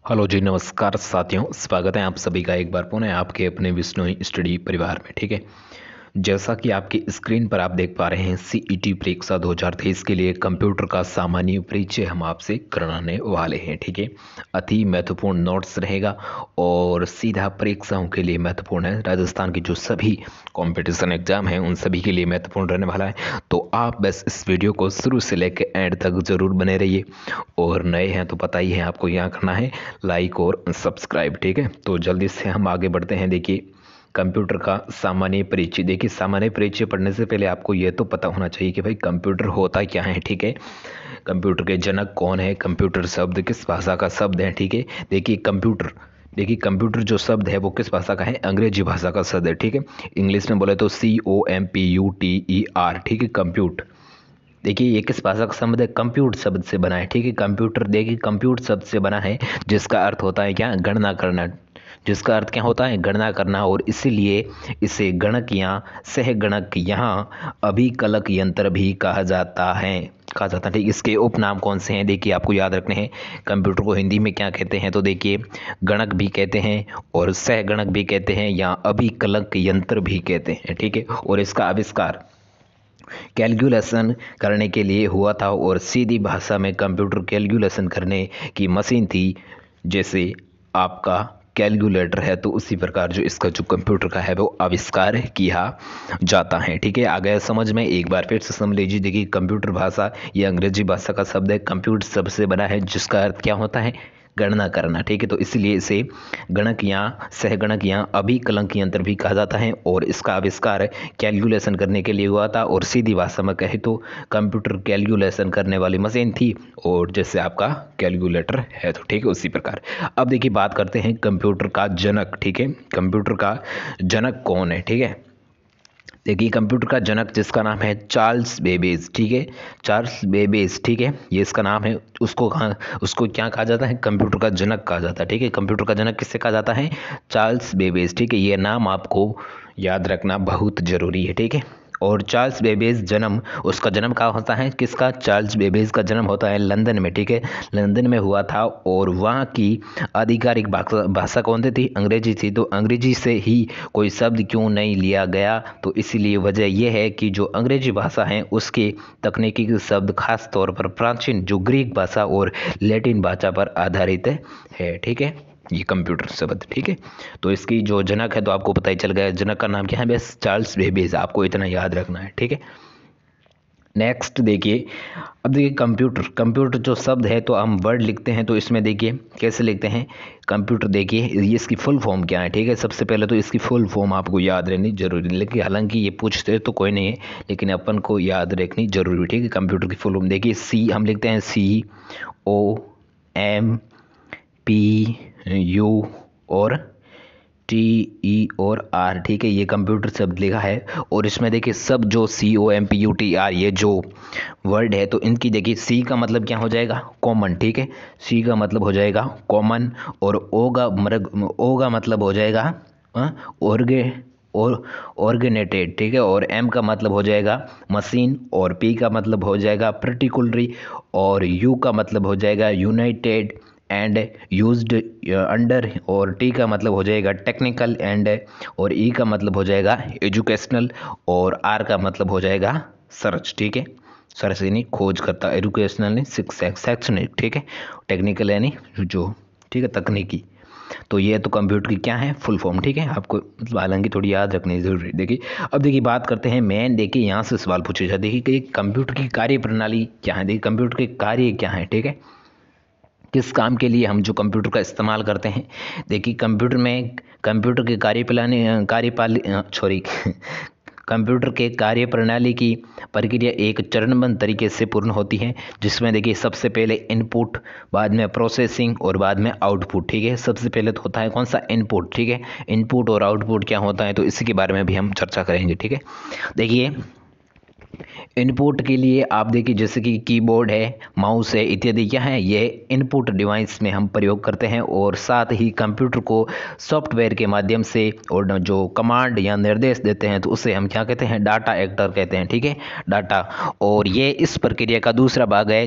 Hello जी, नमस्कार साथियों। स्वागत है आप सभी का एक बार पुनः आपके अपने विश्नोई स्टडी परिवार में। ठीक है, जैसा कि आपकी स्क्रीन पर आप देख पा रहे हैं, सीईटी परीक्षा 2023 के लिए कंप्यूटर का सामान्य परिचय हम आपसे कराने वाले हैं। ठीक है, अति महत्वपूर्ण नोट्स रहेगा और सीधा परीक्षाओं के लिए महत्वपूर्ण है। राजस्थान की जो सभी कंपटीशन एग्जाम हैं उन सभी के लिए महत्वपूर्ण रहने वाला है। तो आप बस इस वीडियो को शुरू से लेकर एंड तक जरूर बने रहिए और नए हैं तो पता ही है आपको यहाँ करना है लाइक और सब्सक्राइब। ठीक है, तो जल्दी से हम आगे बढ़ते हैं। देखिए, कंप्यूटर का सामान्य परिचय। देखिए, सामान्य परिचय पढ़ने से पहले आपको यह तो पता होना चाहिए कि भाई कंप्यूटर होता क्या है। ठीक है, कंप्यूटर के जनक कौन है, कंप्यूटर शब्द किस भाषा का शब्द है। ठीक है, देखिए कंप्यूटर जो शब्द है वो किस भाषा का है, अंग्रेजी भाषा का शब्द है। ठीक है, इंग्लिश में बोले तो COMPUTER। ठीक है, कंप्यूट। देखिए ये किस भाषा का शब्द है, कंप्यूट शब्द से बना है। ठीक है, कंप्यूटर देखिए कंप्यूट शब्द से बना है, जिसका अर्थ होता है क्या, गणना करना। जिसका अर्थ क्या होता है, गणना करना। और इसीलिए इसे गणक या सहगणक यहाँ अभिकलक यंत्र भी कहा जाता है। ठीक, इसके उपनाम कौन से हैं, देखिए आपको याद रखने हैं। कंप्यूटर को हिंदी में क्या कहते हैं, तो देखिए गणक भी कहते हैं और सहगणक भी कहते हैं या अभिकलक यंत्र भी कहते हैं। ठीक है, और इसका आविष्कार कैलकुलेशन करने के लिए हुआ था और सीधी भाषा में कंप्यूटर कैलकुलेशन करने की मशीन थी। जैसे आपका कैलकुलेटर है तो उसी प्रकार जो इसका जो कंप्यूटर का है वो आविष्कार किया जाता है। ठीक है, आ गया समझ में, एक बार फिर से समझ लीजिए। देखिए कंप्यूटर भाषा ये अंग्रेजी भाषा का शब्द है, कंप्यूटर शब्द से बना है, जिसका अर्थ क्या होता है, गणना करना। ठीक है, तो इसलिए इसे गणक या सहगणक या अभिकलक यंत्र भी कहा जाता है और इसका आविष्कार कैलकुलेशन करने के लिए हुआ था। और सीधी भाषा में कहे तो कंप्यूटर कैलकुलेशन करने वाली मशीन थी और जैसे आपका कैलकुलेटर है। तो ठीक है, उसी प्रकार अब देखिए बात करते हैं कंप्यूटर का जनक। ठीक है, कंप्यूटर का जनक कौन है। ठीक है, देखिए कंप्यूटर का जनक जिसका नाम है चार्ल्स बेबेज। ठीक है, चार्ल्स बेबेज। ठीक है, ये इसका नाम है। उसको क्या कहा जाता है, कंप्यूटर का जनक कहा जाता है। ठीक है, कंप्यूटर का जनक किससे कहा जाता है, चार्ल्स बेबेज। ठीक है, ये नाम आपको याद रखना बहुत जरूरी है। ठीक है, और चार्ल्स बेबेज उसका जन्म कहाँ होता है, किसका, चार्ल्स बेबेज का जन्म होता है लंदन में। ठीक है, लंदन में हुआ था और वहाँ की आधिकारिक भाषा कौन सी थी, अंग्रेजी थी। तो अंग्रेजी से ही कोई शब्द क्यों नहीं लिया गया, तो इसीलिए वजह यह है कि जो अंग्रेजी भाषा है उसके तकनीकी शब्द खास तौर पर प्राचीन जो ग्रीक भाषा और लैटिन भाषा पर आधारित है। ठीक है, ये कंप्यूटर शब्द। ठीक है, तो इसकी जो जनक है तो आपको पता ही चल गया, जनक का नाम क्या है, बस चार्ल्स बेबेज, आपको इतना याद रखना है। ठीक है, नेक्स्ट देखिए, अब देखिए कंप्यूटर जो शब्द है तो हम वर्ड लिखते हैं तो इसमें देखिए कैसे लिखते हैं कंप्यूटर। देखिए ये इसकी फुल फॉर्म क्या है। ठीक है, सबसे पहले तो इसकी फुल फॉर्म आपको याद रहनी जरूरी है, लेकिन हालांकि ये पूछते तो कोई नहीं है लेकिन अपन को याद रखनी जरूरी है। ठीक है, कंप्यूटर की फुल फॉर्म देखिए, सी हम लिखते हैं COMPU और TER। ठीक है, ये कंप्यूटर शब्द लिखा है और इसमें देखिए सब जो COMPUTER ये जो वर्ड है तो इनकी देखिए सी का मतलब क्या हो जाएगा, कॉमन। ठीक है, सी का मतलब हो जाएगा कॉमन और ओ का मतलब हो जाएगा ऑर्गे और ऑर्गेनेटेड। ठीक है, और एम का मतलब हो जाएगा मशीन और पी का मतलब हो जाएगा पर्टिकुलरी और यू का मतलब हो जाएगा यूनाइटेड एंड यूज्ड अंडर और टी का मतलब हो जाएगा टेक्निकल एंड और ई का मतलब हो जाएगा एजुकेशनल और आर का मतलब हो जाएगा सर्च। ठीक है, सर्च यानी खोज करता, एजुकेशनल यानी शैक्षणिक। ठीक है, टेक्निकल यानी जो, ठीक है, तकनीकी। तो ये तो कंप्यूटर की क्या है, फुल फॉर्म। ठीक है, आपको मतलब हालांकि थोड़ी याद रखनी जरूरी है। देखिए अब देखिए बात करते हैं मेन, देखिए यहाँ से सवाल पूछे जाते हैं कि कंप्यूटर की कार्य प्रणाली क्या है। देखिए कंप्यूटर के कार्य क्या है। ठीक है, किस काम के लिए हम जो कंप्यूटर का इस्तेमाल करते हैं। देखिए कंप्यूटर के कंप्यूटर के कार्य प्रणाली की प्रक्रिया एक चरणबद्ध तरीके से पूर्ण होती है, जिसमें देखिए सबसे पहले इनपुट, बाद में प्रोसेसिंग और बाद में आउटपुट। ठीक है, सबसे पहले तो होता है कौन सा, इनपुट। ठीक है, इनपुट और आउटपुट क्या होता है तो इसी के बारे में भी हम चर्चा करेंगे। ठीक है, देखिए इनपुट के लिए आप देखिए जैसे कि कीबोर्ड है, माउस है इत्यादि क्या है, ये इनपुट डिवाइस में हम प्रयोग करते हैं। और साथ ही कंप्यूटर को सॉफ्टवेयर के माध्यम से और जो कमांड या निर्देश देते हैं तो उसे हम क्या कहते हैं, डाटा एक्टर कहते हैं, ठीक है, डाटा। और ये इस प्रक्रिया का दूसरा भाग है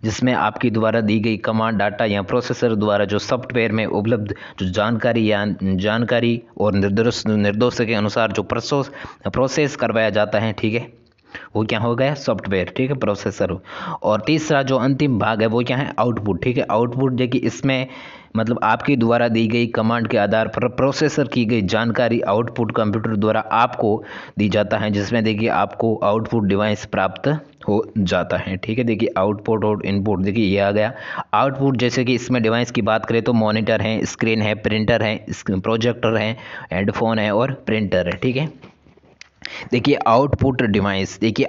जिसमें आपकी द्वारा दी गई कमांड डाटा या प्रोसेसर द्वारा जो सॉफ्टवेयर में उपलब्ध जो जानकारी और निर्देशों के अनुसार जो प्रोसेस करवाया जाता है, ठीक है, वो क्या हो गया, सॉफ्टवेयर, ठीक है, प्रोसेसर। और तीसरा जो अंतिम भाग है वो क्या है, आउटपुट, ठीक है। आउटपुट देखिए इसमें मतलब आपकी द्वारा दी गई कमांड के आधार पर प्रोसेसर की गई जानकारी आउटपुट कंप्यूटर द्वारा आपको दी जाता है, जिसमें देखिए आपको आउटपुट डिवाइस प्राप्त हो जाता है, ठीक है। देखिए आउटपुट और इनपुट, देखिए ये आ गया आउटपुट। जैसे कि इसमें डिवाइस की बात करें तो मॉनिटर है, स्क्रीन है, प्रिंटर है, प्रोजेक्टर है, हेडफोन है और प्रिंटर है, ठीक है। देखिए आउटपुट डिवाइस, देखिए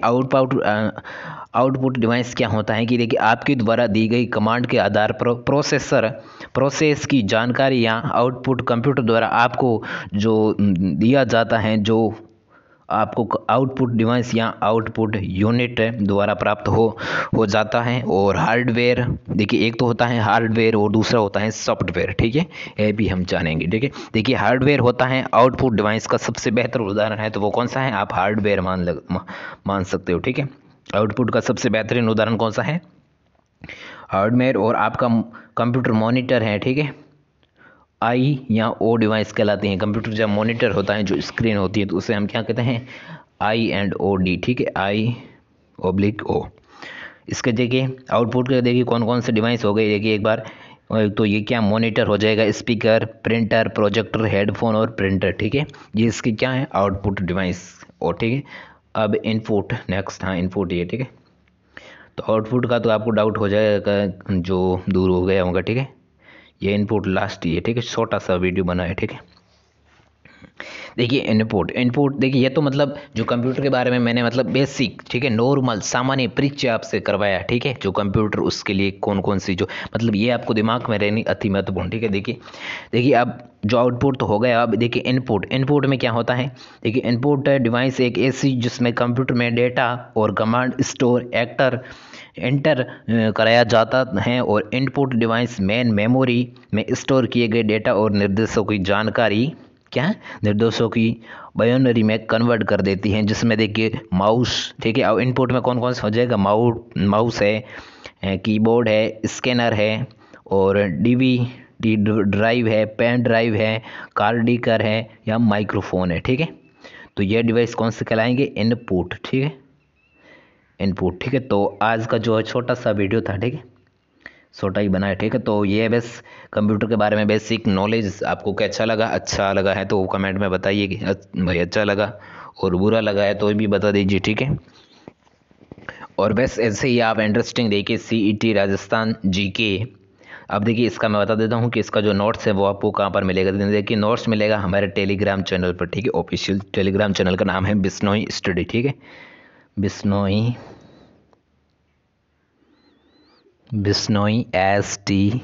आउटपुट डिवाइस क्या होता है कि देखिए आपके द्वारा दी गई कमांड के आधार पर प्रोसेस की जानकारी या आउटपुट कंप्यूटर द्वारा आपको जो दिया जाता है, जो आपको आउटपुट डिवाइस या आउटपुट यूनिट द्वारा प्राप्त हो जाता है। और हार्डवेयर, देखिए एक तो होता है हार्डवेयर और दूसरा होता है सॉफ्टवेयर, ठीक है, ये भी हम जानेंगे, ठीक है। देखिए हार्डवेयर होता है आउटपुट डिवाइस का सबसे बेहतर उदाहरण है, तो वो कौन सा है, आप हार्डवेयर मान सकते हो, ठीक है। आउटपुट का सबसे बेहतरीन उदाहरण कौन सा है, हार्डवेयर। और आपका कंप्यूटर मॉनिटर है, ठीक है, आई या ओ डिवाइस कहलाती हैं। कंप्यूटर जब मॉनिटर होता है, जो स्क्रीन होती है, तो उसे हम क्या कहते हैं, आई एंड ओ डी, ठीक है, आई ऑब्लिक ओ। इसके देखिए आउटपुट के देखिए कौन कौन से डिवाइस हो गए, देखिए एक बार तो ये क्या मॉनिटर हो जाएगा, स्पीकर, प्रिंटर, प्रोजेक्टर, हेडफोन और प्रिंटर, ठीक है, ये इसके क्या है आउटपुट डिवाइस। और ठीक है अब इनपुट, नेक्स्ट, हाँ इनपुट ये, ठीक है। तो आउटपुट का तो आपको डाउट हो जाएगा जो दूर हो गया होगा, ठीक है। ये इनपुट लास्ट ये, ठीक है, छोटा सा वीडियो बना है, ठीक है। देखिए इनपुट देखिए ये तो मतलब जो कंप्यूटर के बारे में मैंने मतलब बेसिक, ठीक है, नॉर्मल सामान्य परिचय आपसे करवाया, ठीक है, जो कंप्यूटर उसके लिए कौन कौन सी जो मतलब ये आपको दिमाग में रहनी अति महत्वपूर्ण, ठीक है। देखिए अब जो आउटपुट तो हो गया, अब देखिए इनपुट में क्या होता है, देखिए इनपुट डिवाइस एक ऐसी जिसमें कंप्यूटर में डेटा और कमांड स्टोर एंटर कराया जाता है। और इनपुट डिवाइस मेन मेमोरी में स्टोर किए गए डेटा और निर्देशों की जानकारी क्या है, निर्देशों की बाइनरी में कन्वर्ट कर देती हैं, जिसमें देखिए माउस, ठीक है। और इनपुट में कौन कौन सा हो जाएगा, माउस है, कीबोर्ड है, स्कैनर है और डीवीडी ड्राइव है, पेन ड्राइव है, कार्ड रीडर है या माइक्रोफोन है, ठीक है। तो ये डिवाइस कौन से कहलाएंगे, इनपुट, ठीक है, इनपुट, ठीक है। तो आज का जो है छोटा सा वीडियो था, ठीक है, छोटा ही बना है, ठीक है। तो ये बस कंप्यूटर के बारे में बेसिक नॉलेज आपको कैसा लगा, अच्छा लगा है तो कमेंट में बताइए कि भाई अच्छा लगा, और बुरा लगा है तो भी बता दीजिए, ठीक है। और बस ऐसे ही आप इंटरेस्टिंग देखिए सीईटी राजस्थान जीके। अब देखिए इसका मैं बता देता हूँ कि इसका जो नोट्स है वो आपको कहाँ पर मिलेगा। देखिए नोट्स मिलेगा हमारे टेलीग्राम चैनल पर, ठीक है, ऑफिशियल टेलीग्राम चैनल का नाम है बिश्नोई स्टडी, ठीक है, बिश्नोई STUDY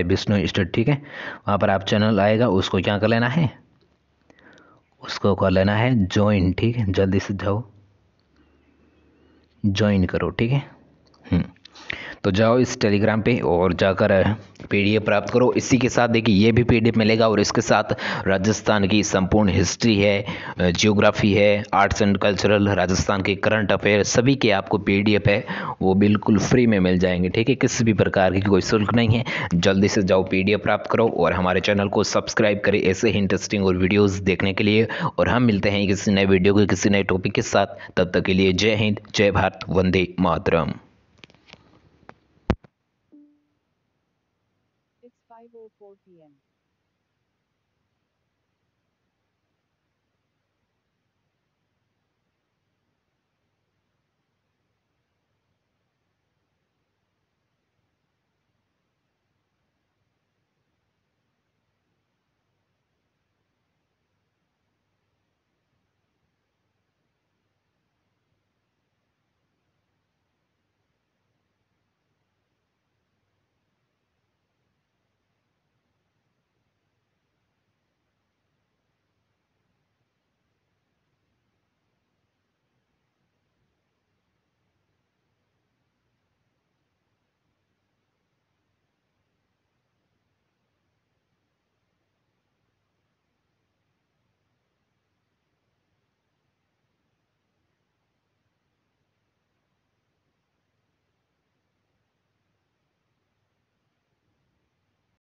बिश्नोई स्टडी, ठीक है। वहाँ पर आप चैनल आएगा, उसको क्या कर लेना है, उसको कर लेना है ज्वाइन, ठीक है, जल्दी से जाओ ज्वाइन करो, ठीक है। तो जाओ इस टेलीग्राम पे और जाकर PDF प्राप्त करो। इसी के साथ देखिए ये भी PDF मिलेगा और इसके साथ राजस्थान की संपूर्ण हिस्ट्री है, जियोग्राफी है, आर्ट्स एंड कल्चरल, राजस्थान के करंट अफेयर सभी के आपको PDF है वो बिल्कुल फ्री में मिल जाएंगे, ठीक है, किसी भी प्रकार की कोई शुल्क नहीं है। जल्दी से जाओ PDF प्राप्त करो और हमारे चैनल को सब्सक्राइब करें ऐसे ही इंटरेस्टिंग और वीडियोज़ देखने के लिए। और हम मिलते हैं किसी नए वीडियो के किसी नए टॉपिक के साथ, तब तक के लिए जय हिंद, जय भारत, वंदे मातरम। It's 5:04 p.m.